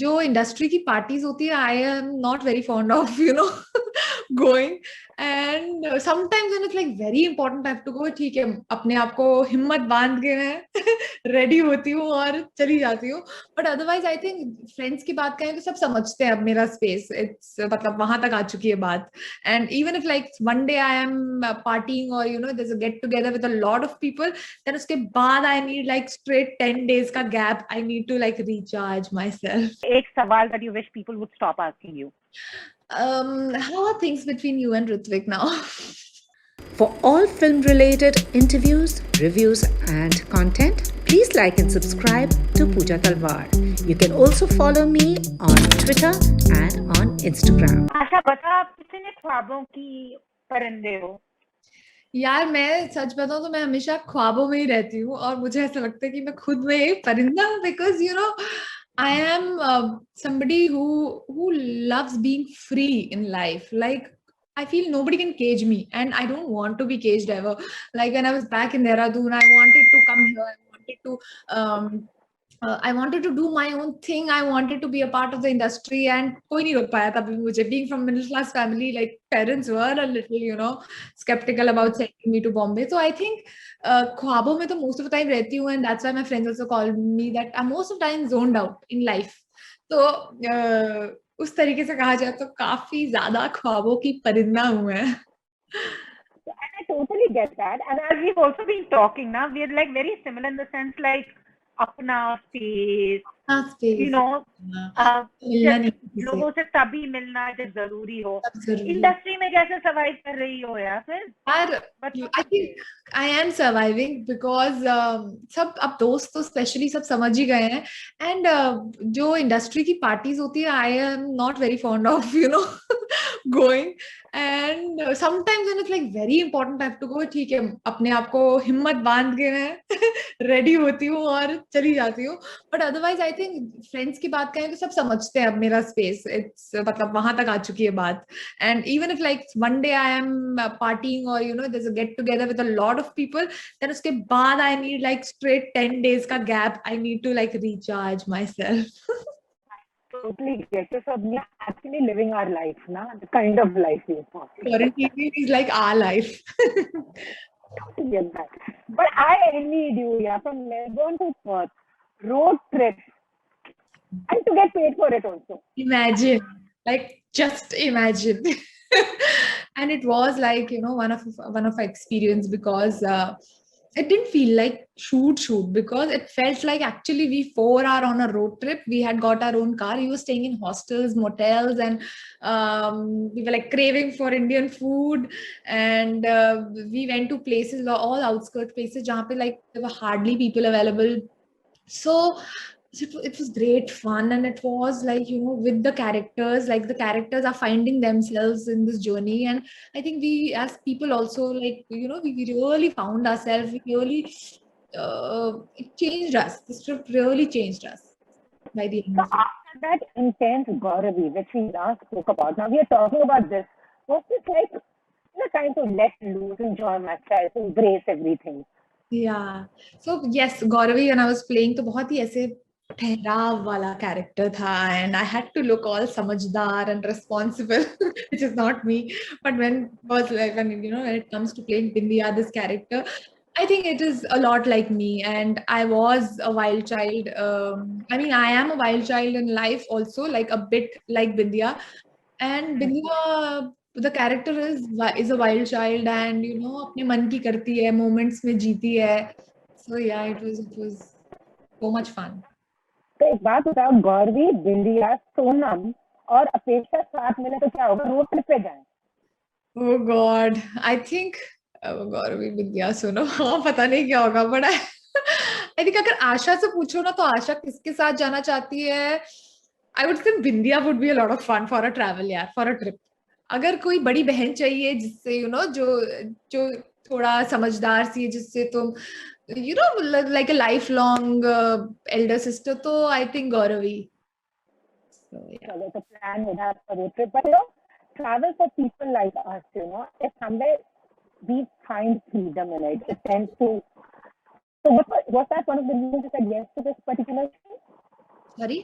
जो इंडस्ट्री की पार्टीज होती है I am not very fond of going and sometimes when it's like very important I have to go, ठीक है, अपने आप को हिम्मत बांध के मैं रेडी होती हूँ और चली जाती हूँ। But otherwise I think friends की बात करें तो सब समझते हैं अब मेरा स्पेस, इट्स मतलब वहां तक आ चुकी है बात। And even if like one day I am parting और there is a get together with a lot of people, then उसके बाद I need like straight 10 days का गैप, I need to like recharge myself. एक सवाल that you wish people would stop asking you. How are things between you and Ritvik now? For all film related interviews, reviews, and content, please like and subscribe to Pooja Talwar. You can also follow me on Twitter and on Instagram. आशा बता, आप कितने ख्वाबों की परिंदे हो? यार मैं सच बताऊं तो मैं हमेशा ख्वाबों में ही रहती हूँ और मुझे ऐसा लगता है कि मैं खुद में एक परिंदा हूँ, because I am somebody who loves being free in life. Like I feel nobody can cage me and I don't want to be caged ever. Like when I was back in Dehradun, I wanted to come here, I wanted to do my own thing. I wanted to be a part of the industry, and कोई नहीं रोक पाया तभी मुझे. Being from middle class family, like parents were a little, skeptical about sending me to Bombay. So I think ख्वाबों में तो most of the time रहती हूँ, and that's why my friends also call me that I'm most of the time zoned out in life. तो उस तरीके से कहा जाए तो काफी ज्यादा ख्वाबों की परिंदा हूँ मैं. And I totally get that. And as we've also been talking now, we're like very similar in the sense like अपना space, हाँ, space. you know, मिलना नहीं किसी से. लोगों से तभी मिलना जब जरूरी हो. सब जरूरी है. इंडस्ट्री में कैसे सर्वाइव कर रही हो यार फिर? यार I think I am surviving because सब अब दोस्त तो स्पेशली सब समझ ही गए हैं. एंड जो इंडस्ट्री की पार्टीज होती है I am not very fond of going. And sometimes when it's like very important I have to go, ठीक है, अपने आप को हिम्मत बांध के मैं रेडी होती हूँ और चली जाती हूँ. But otherwise I think friends की बात करें तो सब समझते हैं अब मेरा स्पेस, इट्स मतलब वहां तक आ चुकी है बात. And even if like one day I am partying or there's a get together with a lot of people, then uske baad I need like straight 10 days ka gap, I need to like recharge myself. Totally get it. So we are actually living our life, na? The kind of life we are talking. Quarantine is like our life. Get that. But I need you, yeah, from Melbourne to Perth, road trip, and to get paid for it also. Imagine, like just imagine. And it was like one of my experience because it didn't feel like shoot because it felt like actually we four are on a road trip. We had got our own car. We were staying in hostels, motels, and we were like craving for Indian food. And we went to places, all outskirt places, jahan pe like there were hardly people available. So it was great fun, and it was like with the characters, like the characters are finding themselves in this journey. And I think we as people also, like we really found ourselves. We really it changed us. This trip really changed us by the end So of it. after that intense Gauravi, which we last spoke about, now we are talking about this. Was this like time to let loose, enjoy myself, embrace everything? Yeah. So yes, Gauravi, when I was playing, तो बहुत ही ऐसे ठहराव वाला character था, and I had to look all समझदार and responsible, which is not me. But when it comes to playing Bindiya, this character, I think it is a lot like me, and I was a wild child. I mean, I am a wild child in life also, like a bit like Bindiya. And Bindiya, the character is a wild child, and अपने मन की करती है, moments में जीती है. So yeah, it was so much fun. तो एक बात बताओ, गौरवी, बिंदिया, सोनम और अपेक्षा साथ मिले तो क्या होगा? रोड ट्रिप पे जाएं. Oh God, I think Gauravi विद्या सुनो, हाँ पता नहीं क्या होगा, बट आई थिंक अगर आशा से पूछो ना तो आशा किसके साथ जाना चाहती है. I would say Bindiya would be a lot of fun for a travel, यार, फॉर अ ट्रिप. अगर कोई बड़ी बहन चाहिए जिससे जो जो थोड़ा समझदार सी है, जिससे तुम like a lifelong elder sister, तो I think Gauravi. So yeah. चलो, तो प्लान हो रहा है आपका road trip. But travel for people like us, if somewhere we find freedom in it, it tends to. So was that one of the reasons you said yes to this particular thing? Sorry?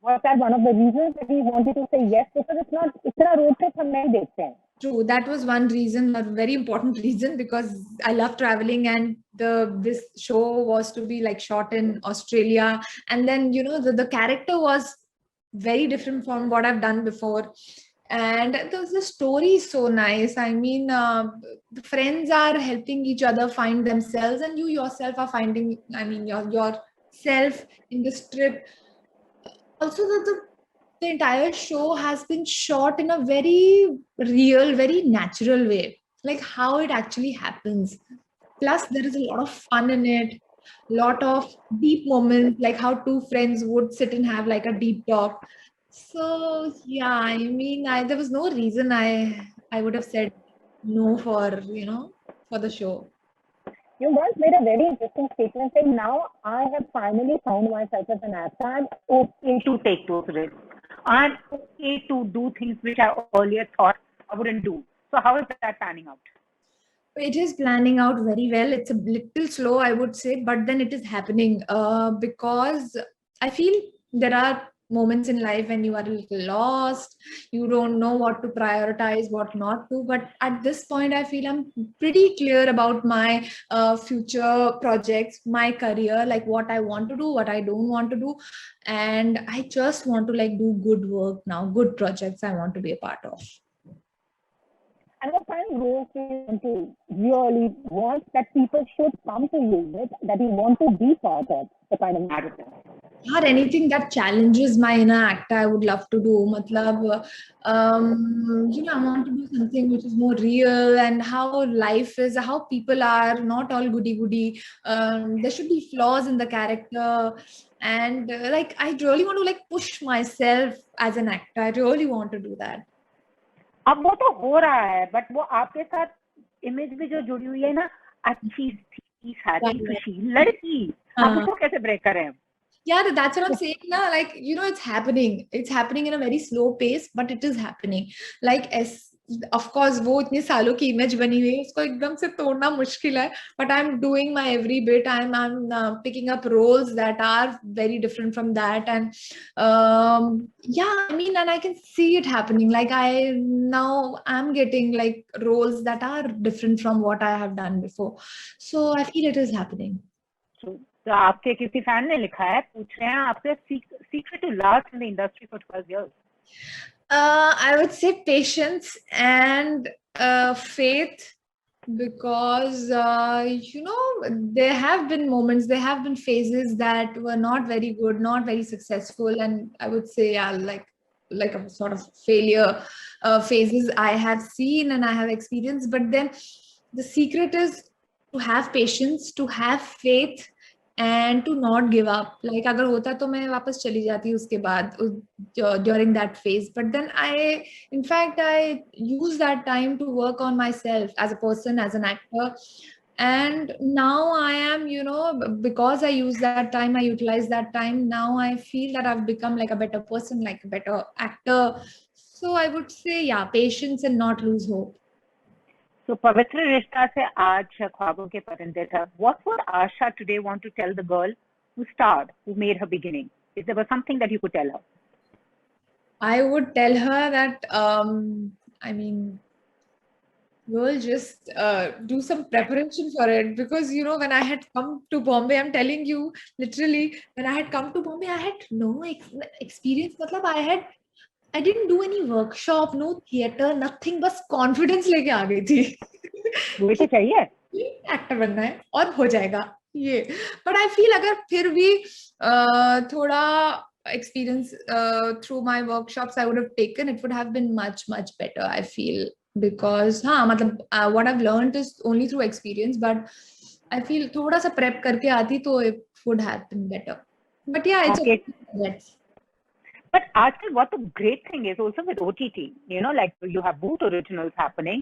Was that one of the reasons that he wanted to say yes? Because it's not, इतना road trip हम नहीं देखते हैं. True, that was one reason, a very important reason, because I love traveling, and this show was to be like shot in Australia, and then the character was very different from what I've done before, and the story is so nice. I mean, the friends are helping each other find themselves, and you yourself are finding, I mean, yourself in this trip. Also, the entire show has been shot in a very real, very natural way, like how it actually happens. Plus, there is a lot of fun in it, lot of deep moments, like how two friends would sit and have like a deep talk. So yeah, I mean, there was no reason I would have said no for for the show. You once made a very interesting statement saying, now I have finally found myself as an actor. I'm okay to take those risks. I'm okay to do things which I earlier thought I wouldn't do. So how is that panning out? It is planning out very well. It's a little slow, I would say, but then it is happening because I feel there are moments in life when you are a little lost, you don't know what to prioritize, what not to. But at this point, I feel I'm pretty clear about my future projects, my career, like what I want to do, what I don't want to do. And I just want to like do good work now, good projects I want to be a part of. And what kind of roles do you want to really want that people should come to you with, that you want to be part of, the kind of narrative? Or anything that challenges my inner actor, I would love to do. Matlab, I want to do something which is more real, and how life is, how people are, not all goody-goody. There should be flaws in the character. And like, I really want to like push myself as an actor. I really want to do that. अब वो तो हो रहा है, but वो आपके साथ image भी जो जुड़ी हुई है ना, अच्छी थी, सारी खुशी लड़की, आप उसको कैसे ब्रेक करें? Yeah, that's what I'm saying now. Like, it's happening. It's happening in a very slow pace, but it is happening. Like, of course, वो इतने सालों की इमेज बनी हुई है, उसको एकदम से तोड़ना मुश्किल है. But I'm doing my every bit. I'm picking up roles that are very different from that, and yeah, I mean, and I can see it happening. Like I'm getting like roles that are different from what I have done before. So I feel it is happening. तो आपके किसी fan ने लिखा है, पूछ रहे हैं आपसे, secret to last in the industry for 12 years? I would say patience and faith, because there have been moments, there have been phases that were not very good, not very successful, and I would say like a sort of failure phases I have seen and I have experienced. But then the secret is to have patience, to have faith, and to not give up. Like अगर होता तो मैं वापस चली जाती उसके बाद during that phase. But then I use that time to work on myself as a person, as an actor. And now I am, because I use that time, I utilize that time. Now I feel that I've become like a better person, like a better actor. So I would say, yeah, patience and not lose hope. So पवित्र रिश्ता से आज ख्वाबों के परिंदे तक, what would Asha today want to tell the girl who starred, who made her beginning? If there was something that you could tell her? I would tell her that, I mean, girl, just do some preparation for it, because when I had come to Bombay, I'm telling you, literally, when I had come to Bombay, I had no experience. I didn't do any workshop, no theater, nothing. बस confidence लेके आ गई थी. मुझे चाहिए actor बनना है और हो जाएगा ये. But I feel अगर फिर भी थोड़ा experience through my workshops I would have taken, it would have been much better, I feel, because मतलब what I've learned is only through experience, but I feel थोड़ा सा prep करके आती तो it would have been better. But yeah, it's okay. Yes. But आजकल what the great thing is also with OTT, like you have both originals happening,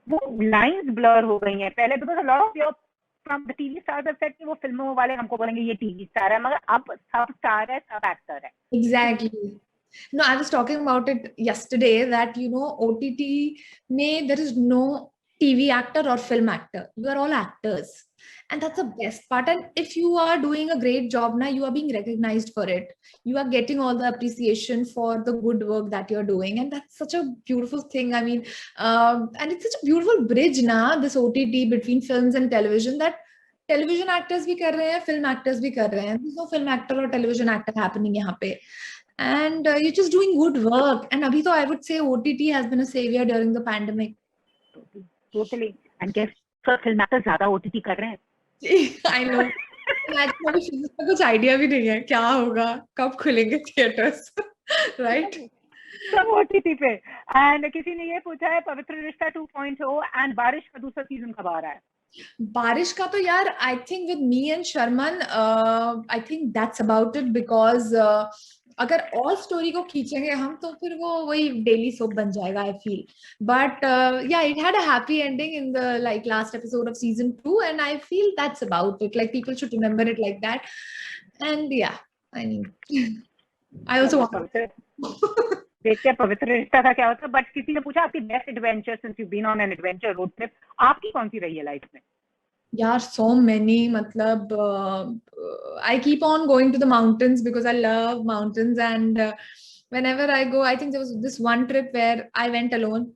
वो lines blur हो गई हैं पहले, because a lot of your from the TV stars have said कि वो फिल्मों वाले हमको बोलेंगे ये TV star है, मगर अब सब star है, सब actor है. Exactly. No, I was talking about it yesterday that OTT there is no TV actor or film actor. You are all actors. And that's the best part. And if you are doing a great job now, you are being recognized for it. You are getting all the appreciation for the good work that you're doing. And that's such a beautiful thing. I mean, and it's such a beautiful bridge now, this OTT between films and television, that television actors भी कर रहे हैं, film actors भी कर रहे हैं. There's no film actor or television actor happening यहाँ पे. And you're just doing good work. And abhi to I would say OTT has been a savior during the pandemic. Totally. And guess what, film actors ज़्यादा OTT कर रहे हैं. I know. कुछ idea भी नहीं है क्या होगा, कब खुलेंगे थिएटर्स, राइट? सब OTT पे. एंड किसी ने ये पूछा है पवित्र रिश्ता 2.0 एंड बारिश का दूसरा सीजन कब आ रहा है? बारिश का तो यार I think with me and Sharman I think that's about it, because अगर और स्टोरी को खींचेंगे हम तो फिर वो वही डेली सोप बन जाएगा I feel. But yeah it had a happy ending in the like last episode of season 2 and I feel that's about it. Like people should remember it like that. And yeah I mean I also want देखते पवित्र रिश्ता का क्या होता है. But किसी ने पूछा आपकी best adventure since you been on an adventure road trip, आपकी कौन सी रही है लाइफ में? यार so many, matlab I keep on going to the mountains because I love mountains, and whenever I go, I think there was this one trip where I went alone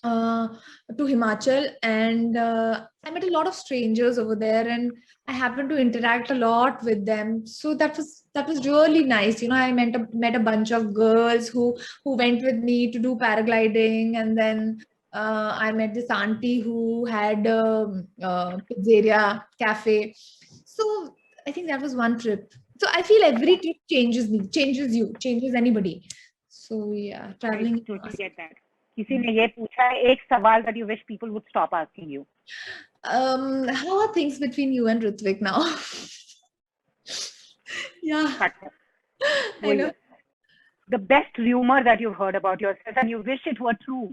to Himachal, and I met a lot of strangers over there, and I happened to interact a lot with them. So that was really nice. You know, I met a bunch of girls who went with me to do paragliding, and then I met this auntie who had a pizzeria cafe. So I think that was one trip. So I feel every trip changes me, changes you, changes anybody. So yeah, traveling. I totally get that. किसी ने ये पूछा है एक सवाल that you wish people would stop asking you. How are things between you and Ritvik now? Yeah. I know. The best rumor that you've heard about yourself and you wish it were true.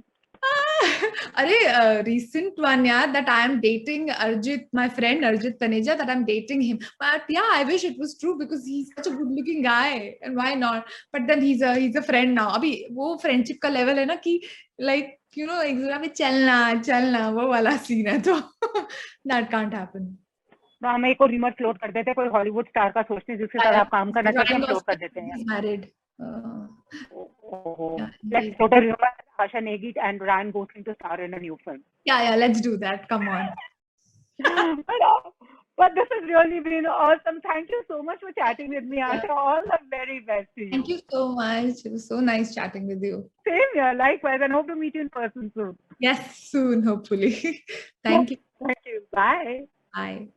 Recent one, yeah, that I am dating Arjit, my friend Arjit Taneja, that I'm dating him. But yeah, I wish it was true because he's such a good-looking guy, and why not? But then he's a friend now. अभी वो friendship का level है ना कि like you know exam में चलना वो वाला scene है, तो that can't happen. हम एक और rumor float कर देते हैं, कोई Hollywood star का सोचते हैं जिसके साथ आप काम करना चाहते हैं, float कर देते हैं. He's married. Let's float a rumor. Asha Negi and Ryan Gosling to star in a new film. Yeah, let's do that. Come on. But this has really been awesome. Thank you so much for chatting with me, Asha. All the very best to you. Thank you so much. It was so nice chatting with you. Same here. Likewise. And hope to meet you in person soon. Yes, soon, hopefully. Thank you. Thank you. Bye. Bye.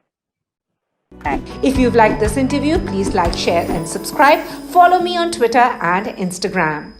If you've liked this interview, please like, share, and subscribe. Follow me on Twitter and Instagram.